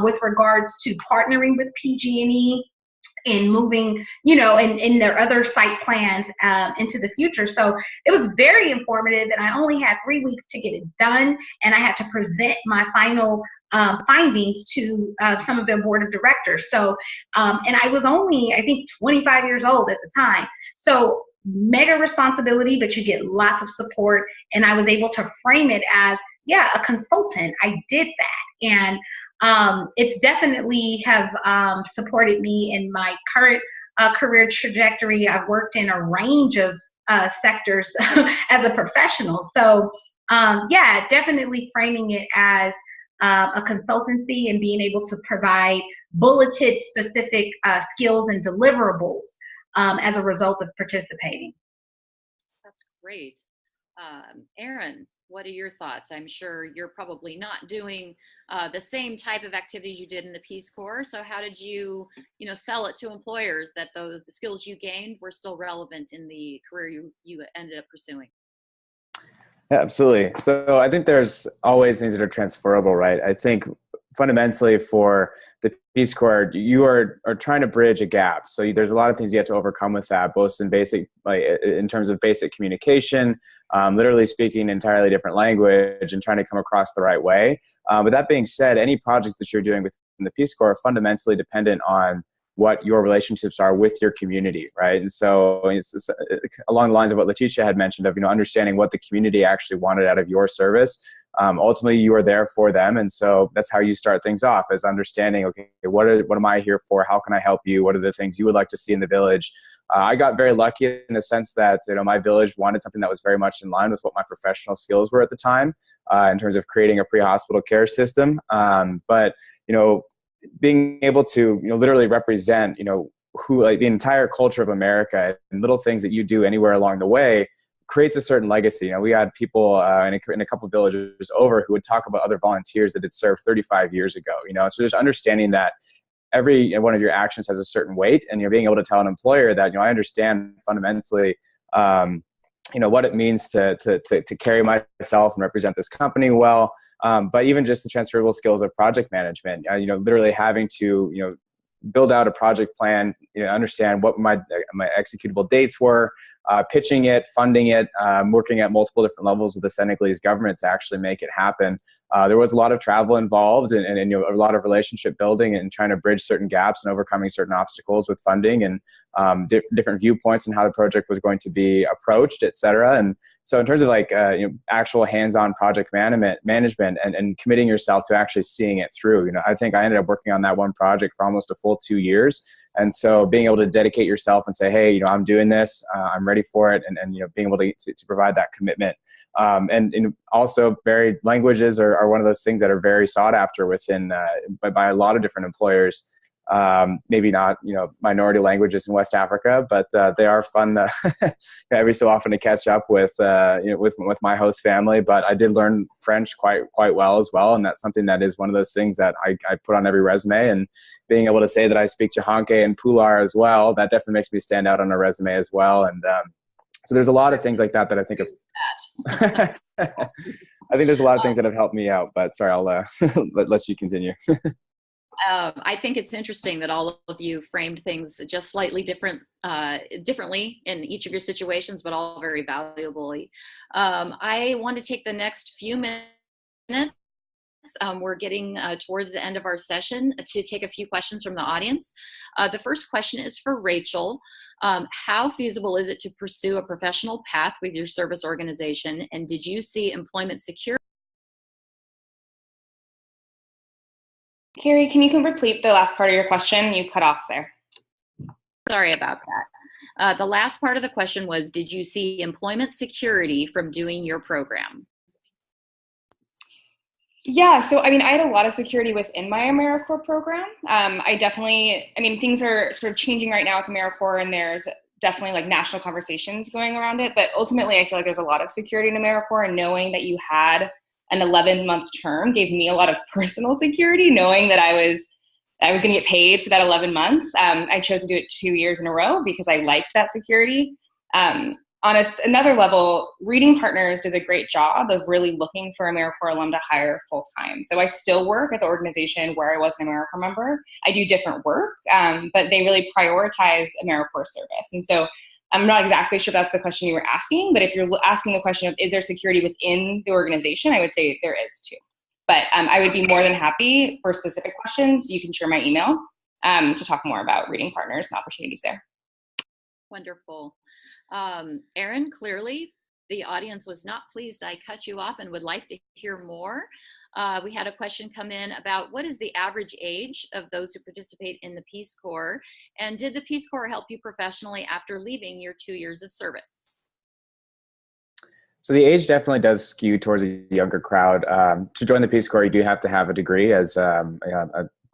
with regards to partnering with PG&E in moving, in their other site plans into the future. So it was very informative, and I only had 3 weeks to get it done, and I had to present my final findings to some of their board of directors. So, and I was only, I think, 25 years old at the time. So mega responsibility, but you get lots of support. And I was able to frame it as, yeah, a consultant. I did that. And it's definitely have supported me in my current career trajectory. I've worked in a range of sectors as a professional. So yeah, definitely framing it as a consultancy and being able to provide bulleted specific skills and deliverables as a result of participating. That's great. Erin, what are your thoughts? I'm sure you're probably not doing the same type of activities you did in the Peace Corps. So how did you, sell it to employers that the skills you gained were still relevant in the career you ended up pursuing? Yeah, absolutely. So I think there's always things that are transferable, right? I think fundamentally for the Peace Corps, you are trying to bridge a gap. So there's a lot of things you have to overcome with that, both in basic, like in terms of basic communication, literally speaking entirely different language and trying to come across the right way. But that being said, any projects that you're doing within the Peace Corps are fundamentally dependent on what your relationships are with your community, right? And so it's along the lines of what Latisha had mentioned of, understanding what the community actually wanted out of your service. Ultimately, you are there for them. And so that's how you start things off, is understanding, okay, what am I here for? How can I help you? What are the things you would like to see in the village? I got very lucky in the sense that, my village wanted something that was very much in line with what my professional skills were at the time, in terms of creating a pre-hospital care system. But being able to, literally represent, who, like, the entire culture of America and little things that you do anywhere along the way creates a certain legacy. We had people in a couple of villages over who would talk about other volunteers that had served 35 years ago, so just understanding that every one of your actions has a certain weight, and you're being able to tell an employer that, I understand fundamentally, what it means to carry myself and represent this company well. But even just the transferable skills of project management, literally having to, build out a project plan, understand what my executable dates were, pitching it, funding it, working at multiple different levels of the Senegalese government to actually make it happen. There was a lot of travel involved and you know, a lot of relationship building and trying to bridge certain gaps and overcoming certain obstacles with funding and different viewpoints and how the project was going to be approached, etc. And so in terms of like you know, actual hands-on project management and committing yourself to actually seeing it through, you know, I think I ended up working on that one project for almost a full 2 years. And so being able to dedicate yourself and say, hey, you know, I'm doing this, I'm ready for it. And you know, being able to provide that commitment. And also varied languages are one of those things that are very sought after within, by a lot of different employers. Maybe not, you know, minority languages in West Africa, but they are fun every so often to catch up with, you know, with my host family. But I did learn French quite well as well, and that's something that is one of those things that I put on every resume. And being able to say that I speak Jahanke and Pular as well, that definitely makes me stand out on a resume as well. And so there's a lot of things like that I think of. I think there's a lot of things that have helped me out. But sorry, I'll let you continue. I think it's interesting that all of you framed things just slightly differently in each of your situations, but all very valuably. I want to take the next few minutes. We're getting towards the end of our session to take a few questions from the audience. The first question is for Rachel. How feasible is it to pursue a professional path with your service organization? And did you see employment security? Carrie, can you repeat the last part of your question? You cut off there. Sorry about that. The last part of the question was, did you see employment security from doing your program? Yeah, so I mean, I had a lot of security within my Americorps program. Things are sort of changing right now with Americorps, and there's definitely like national conversations going around it. But ultimately, I feel like there's a lot of security in Americorps, and knowing that you had an 11-month term gave me a lot of personal security, knowing that I was going to get paid for that 11 months. I chose to do it 2 years in a row because I liked that security. On another level, Reading Partners does a great job of really looking for Americorps alum to hire full time. So I still work at the organization where I was an Americorps member. I do different work, but they really prioritize Americorps service. And so I'm not exactly sure that's the question you were asking, but if you're asking the question of, is there security within the organization, I would say there is too. But I would be more than happy for specific questions. You can share my email to talk more about Reading Partners and opportunities there. Wonderful. Erin, clearly the audience was not pleased I cut you off and would like to hear more. We had a question come in about what is the average age of those who participate in the Peace Corps, and did the Peace Corps help you professionally after leaving your 2 years of service? So the age definitely does skew towards a younger crowd. To join the Peace Corps, you do have to have a degree, as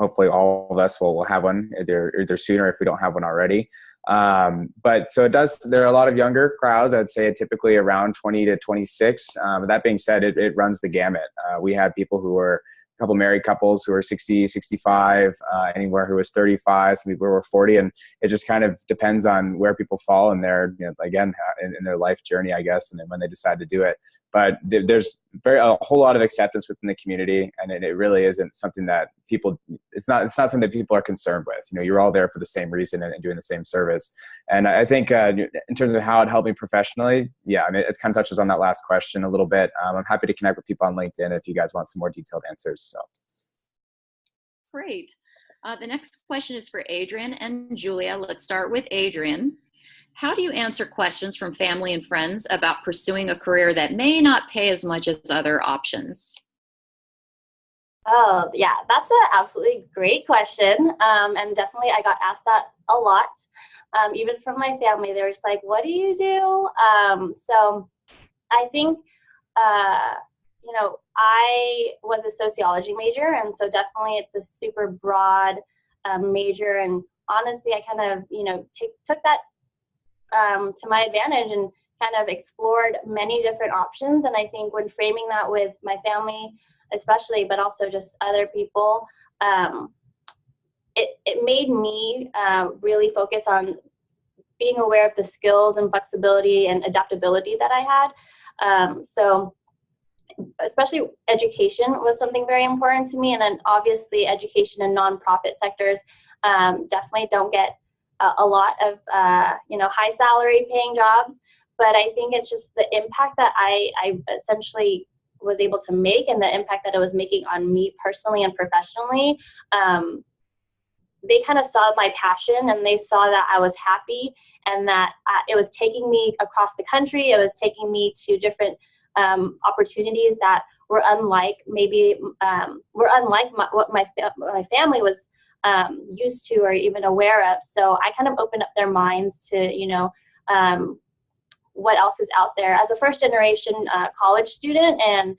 hopefully all of us will have one either sooner if we don't have one already. But so there are a lot of younger crowds. I'd say typically around 20 to 26. That being said, it runs the gamut. We had people who were a couple married couples who were 60, 65, anywhere who was 35, some people who were 40. And it just kind of depends on where people fall in their, again, in their life journey, I guess, and then when they decide to do it. But there's a whole lot of acceptance within the community, and it really isn't something that it's not something that people are concerned with. You're all there for the same reason and doing the same service. And I think in terms of how it helped me professionally, yeah, I mean, it kind of touches on that last question a little bit. I'm happy to connect with people on LinkedIn if you guys want some more detailed answers. So. Great. The next question is for Adrian and Julia. Let's start with Adrian. How do you answer questions from family and friends about pursuing a career that may not pay as much as other options? Oh, yeah, that's an absolutely great question. And definitely I got asked that a lot. Even from my family, they were just like, what do you do? So I think, I was a sociology major. And so definitely it's a super broad major. And honestly, I kind of, took that to my advantage and kind of explored many different options. And I think when framing that with my family, especially, but also just other people, it made me really focus on being aware of the skills and flexibility and adaptability that I had. So especially education was something very important to me. And then obviously education in nonprofit sectors definitely don't get a lot of, high salary paying jobs, but I think it's just the impact that I essentially was able to make, and the impact that it was making on me personally and professionally. They kind of saw my passion, and they saw that I was happy, and that it was taking me across the country. It was taking me to different opportunities that were unlike what my family was used to or even aware of. So I kind of opened up their minds to, what else is out there as a first generation college student. And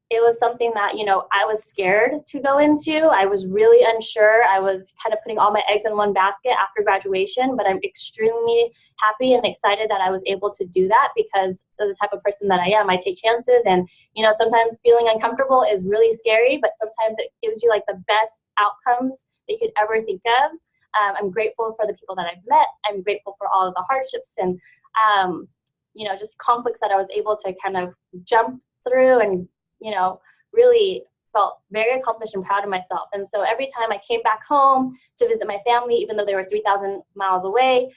it was something that, I was scared to go into. I was really unsure. I was kind of putting all my eggs in one basket after graduation, but I'm extremely happy and excited that I was able to do that, because of the type of person that I am. I take chances, and, sometimes feeling uncomfortable is really scary, but sometimes it gives you like the best outcomes that you could ever think of. I'm grateful for the people that I've met. I'm grateful for all of the hardships and, just conflicts that I was able to kind of jump through, and really felt very accomplished and proud of myself. And so every time I came back home to visit my family, even though they were 3,000 miles away,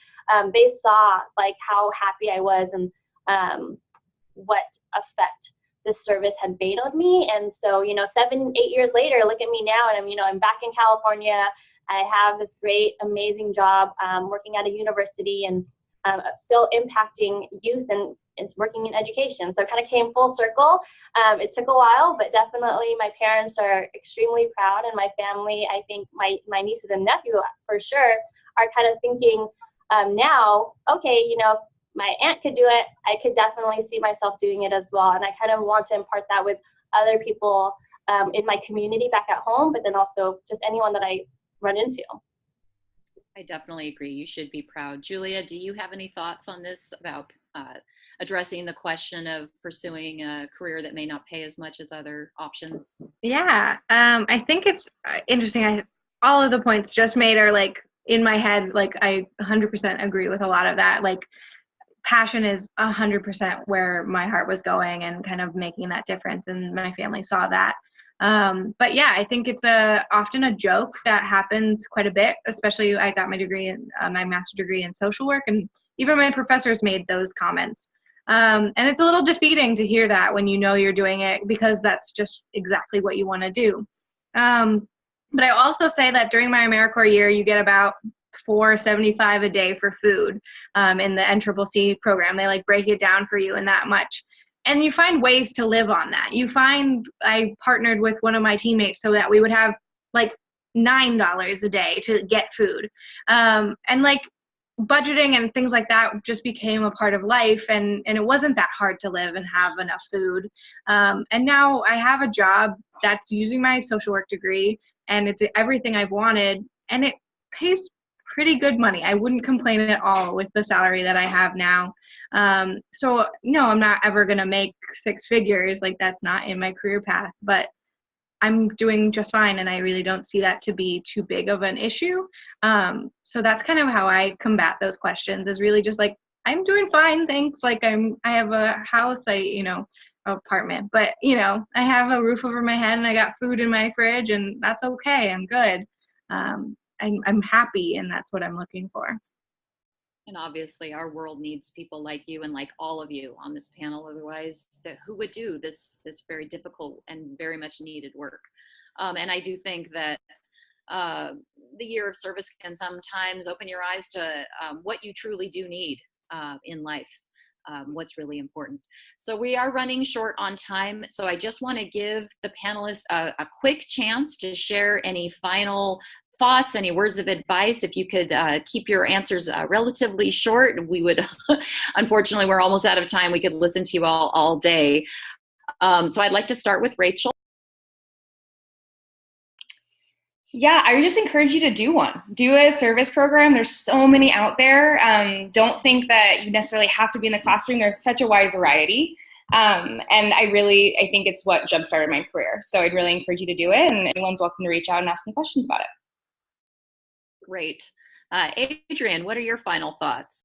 they saw like how happy I was, and what effect this service had made on me. And so, 7-8 years later, look at me now, and I'm back in California. I have this great, amazing job working at a university, and still impacting youth, and it's working in education. So it kind of came full circle. It took a while, but definitely my parents are extremely proud, and my family, I think my nieces and nephew for sure, are kind of thinking now, okay, if my aunt could do it, I could definitely see myself doing it as well. And I kind of want to impart that with other people in my community back at home, but then also just anyone that I run into. I definitely agree. You should be proud. Julia, do you have any thoughts on this about addressing the question of pursuing a career that may not pay as much as other options? Yeah, I think it's interesting. All of the points just made are like in my head. Like I 100% agree with a lot of that. Like passion is 100% where my heart was going, and kind of making that difference. And my family saw that. But yeah, I think it's often a joke that happens quite a bit, especially I got my degree in my master's degree in social work, and even my professors made those comments. And it's a little defeating to hear that when you're doing it, because that's just exactly what you want to do. But I also say that during my Americorps year, you get about $4.75 a day for food in the NCCC program. They like break it down for you in that much. And you find ways to live on that. I partnered with one of my teammates so that we would have like $9 a day to get food. And like budgeting and things like that just became a part of life. And it wasn't that hard to live and have enough food. And now I have a job that's using my social work degree, and it's everything I've wanted. And it pays pretty good money. I wouldn't complain at all with the salary that I have now. So no, I'm not ever going to make 6 figures. Like that's not in my career path, but I'm doing just fine. And I really don't see that to be too big of an issue. So that's kind of how I combat those questions, is really just like, I'm doing fine. Thanks. Like I have a house, apartment, but I have a roof over my head, and I got food in my fridge, and that's okay. I'm good. I'm happy, and that's what I'm looking for. And obviously our world needs people like you and like all of you on this panel. Otherwise, who would do this very difficult and very much needed work? And I do think that the year of service can sometimes open your eyes to what you truly do need in life, what's really important. So we are running short on time. So I just want to give the panelists a quick chance to share any final thoughts, any words of advice. If you could keep your answers relatively short, we would, unfortunately, we're almost out of time. We could listen to you all day. So I'd like to start with Rachel. Yeah, I would just encourage you to do one. Do a service program. There's so many out there. Don't think that you necessarily have to be in the classroom. There's such a wide variety. And I think it's what jump-started my career. So I'd really encourage you to do it, and anyone's welcome to reach out and ask some questions about it. Great. Adrienne, what are your final thoughts?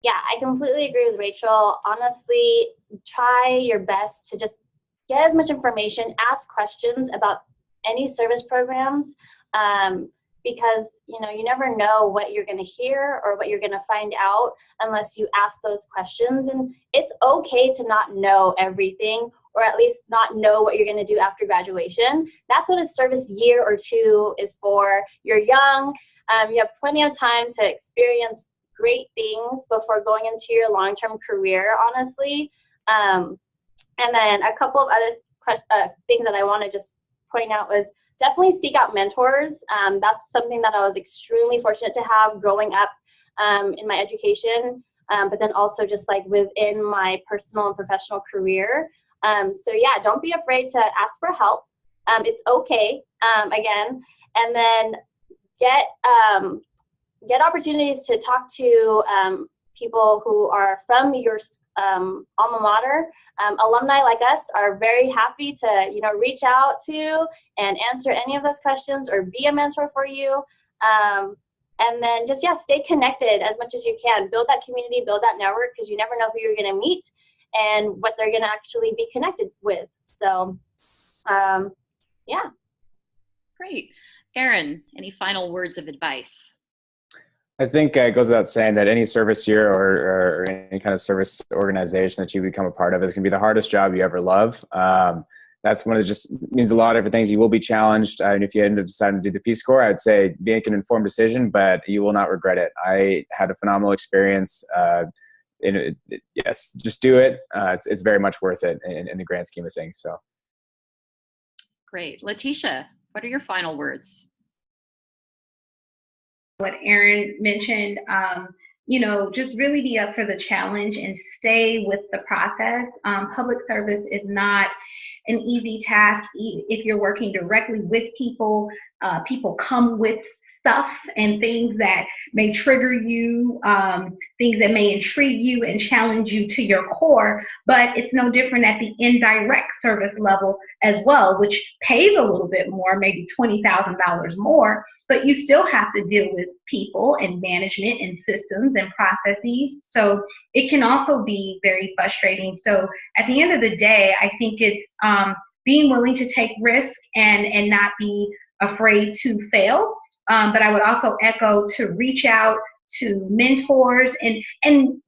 Yeah, I completely agree with Rachel. Honestly, try your best to just get as much information, ask questions about any service programs. because, you know, you never know what you're going to hear or what you're going to find out unless you ask those questions. And it's okay to not know everything, or at least not know what you're going to do after graduation. That's what a service year or two is for. You're young. You have plenty of time to experience great things before going into your long-term career, honestly. And then a couple of other things that I want to just point out was definitely seek out mentors. That's something that I was extremely fortunate to have growing up in my education, but then also just like within my personal and professional career. So yeah, don't be afraid to ask for help. It's okay, again, and then get opportunities to talk to people who are from your alma mater. Alumni like us are very happy to, you know, reach out to and answer any of those questions or be a mentor for you. And then just, yeah, stay connected as much as you can. Build that community, build that network, because you never know who you're going to meet and what they're going to actually be connected with. So, yeah. Great. Erin, any final words of advice? I think it goes without saying that any service year or any kind of service organization that you become a part of is going to be the hardest job you ever love. That's one of just means a lot of different things. You will be challenged. And if you end up deciding to do the Peace Corps, I would say make an informed decision, but you will not regret it. I had a phenomenal experience. Yes, just do it. It's very much worth it in the grand scheme of things. So, great. Latisha, what are your final words? What Erin mentioned, you know, just really be up for the challenge and stay with the process. Public service is not an easy task if you're working directly with people. People come with stuff and things that may trigger you, things that may intrigue you and challenge you to your core, but it's no different at the indirect service level as well, which pays a little bit more, maybe $20,000 more, but you still have to deal with people and management and systems and processes. So it can also be very frustrating. So at the end of the day, I think it's being willing to take risks and not be afraid to fail. But I would also echo to reach out to mentors and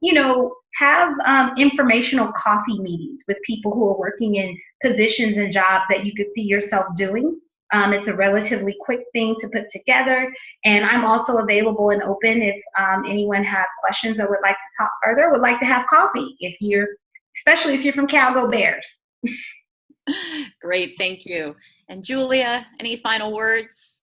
you know, have informational coffee meetings with people who are working in positions and jobs that you could see yourself doing. It's a relatively quick thing to put together, and I'm also available and open if anyone has questions or would like to talk further, would like to have coffee, especially if you're from Cal Go Bears. Great, thank you. And Julia, any final words?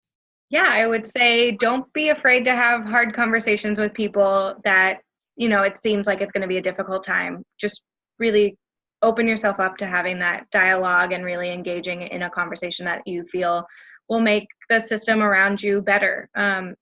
Yeah, I would say don't be afraid to have hard conversations with people that, you know, it seems like it's going to be a difficult time. Just really open yourself up to having that dialogue and really engaging in a conversation that you feel will make the system around you better.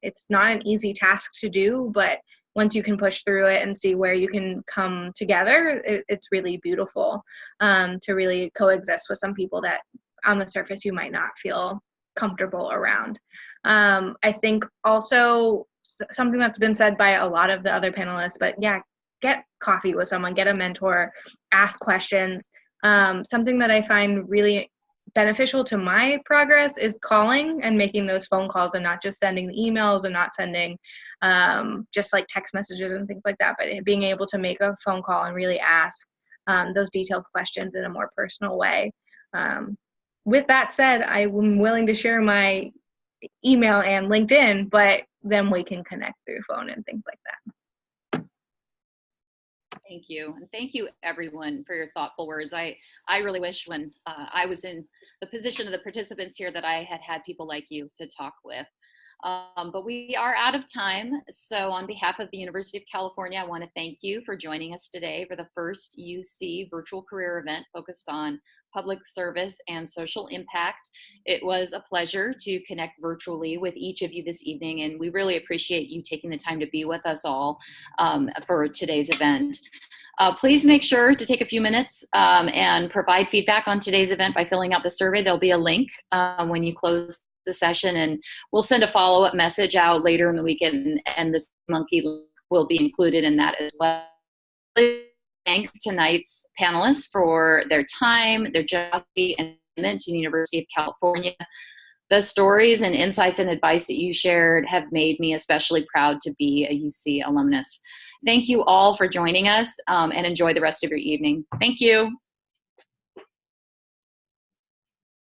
It's not an easy task to do, but once you can push through it and see where you can come together, it's really beautiful to really coexist with some people that on the surface you might not feel comfortable around. I think also something that's been said by a lot of the other panelists, but yeah, get coffee with someone, get a mentor, ask questions. Something that I find really beneficial to my progress is calling and making those phone calls and not just sending the emails and not sending just like text messages and things like that, but being able to make a phone call and really ask those detailed questions in a more personal way. With that said, I'm willing to share my email and LinkedIn, but then we can connect through phone and things like that. Thank you. And thank you everyone for your thoughtful words. I really wish when I was in the position of the participants here that I had people like you to talk with. But we are out of time. So on behalf of the University of California, I want to thank you for joining us today for the first UC virtual career event focused on public service and social impact. It was a pleasure to connect virtually with each of you this evening, and we really appreciate you taking the time to be with us all for today's event. Please make sure to take a few minutes and provide feedback on today's event by filling out the survey. There'll be a link when you close the session, and we'll send a follow-up message out later in the week, and this monkey will be included in that as well. Thank tonight's panelists for their time, their generosity, and commitment to the University of California. The stories and insights and advice that you shared have made me especially proud to be a UC alumnus. Thank you all for joining us, and enjoy the rest of your evening. Thank you.